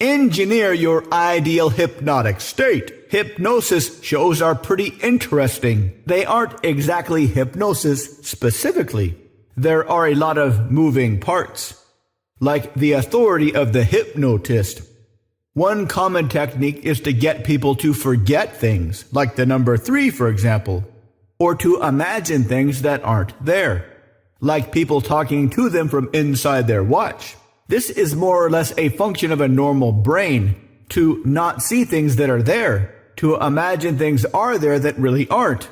Engineer your ideal hypnotic state. Hypnosis shows are pretty interesting. They aren't exactly hypnosis specifically. There are a lot of moving parts, like the authority of the hypnotist. One common technique is to get people to forget things, like the number 3, for example, or to imagine things that aren't there, like people talking to them from inside their watch. This is more or less a function of a normal brain, to not see things that are there, to imagine things are there that really aren't.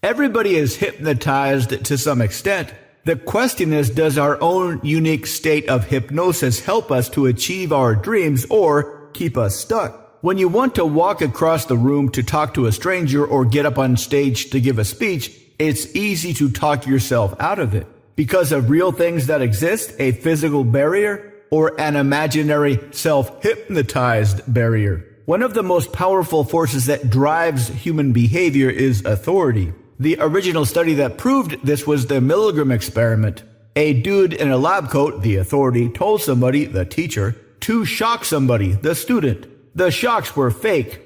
Everybody is hypnotized to some extent. The question is, does our own unique state of hypnosis help us to achieve our dreams or keep us stuck? When you want to walk across the room to talk to a stranger or get up on stage to give a speech, it's easy to talk yourself out of it. Because of real things that exist, a physical barrier, or an imaginary self-hypnotized barrier. One of the most powerful forces that drives human behavior is authority. The original study that proved this was the Milgram experiment. A dude in a lab coat, the authority, told somebody, the teacher, to shock somebody, the student. The shocks were fake,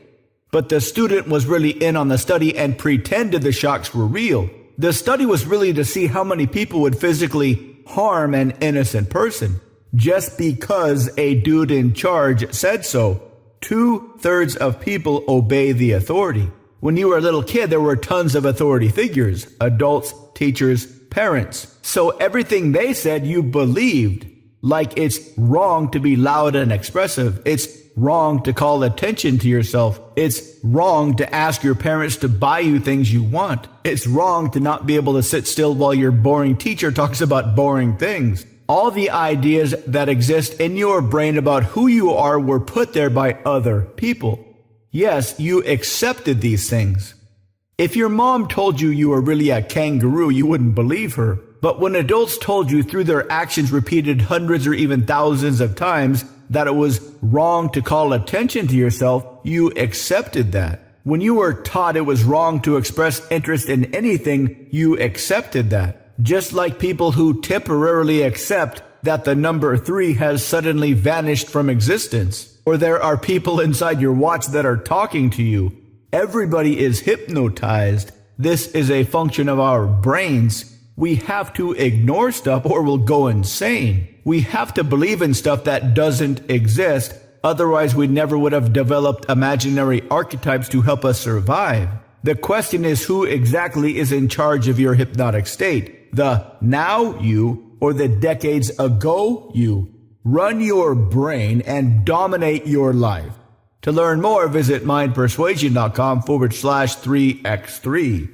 but the student was really in on the study and pretended the shocks were real. The study was really to see how many people would physically harm an innocent person, just because a dude in charge said so. 2/3 of people obey the authority. When you were a little kid, there were tons of authority figures, adults, teachers, parents. So everything they said you believed. Like it's wrong to be loud and expressive. It's wrong to call attention to yourself. It's wrong to ask your parents to buy you things you want. It's wrong to not be able to sit still while your boring teacher talks about boring things. All the ideas that exist in your brain about who you are were put there by other people. Yes, you accepted these things. If your mom told you you were really a kangaroo, you wouldn't believe her. But when adults told you through their actions repeated hundreds or even thousands of times that it was wrong to call attention to yourself, you accepted that. When you were taught it was wrong to express interest in anything, you accepted that. Just like people who temporarily accept that the number 3 has suddenly vanished from existence, or there are people inside your watch that are talking to you. Everybody is hypnotized. This is a function of our brains. We have to ignore stuff or we'll go insane. We have to believe in stuff that doesn't exist. Otherwise, we never would have developed imaginary archetypes to help us survive. The question is, who exactly is in charge of your hypnotic state? The now you or the decades ago you? Run your brain and dominate your life. To learn more, visit mindpersuasion.com/3x3.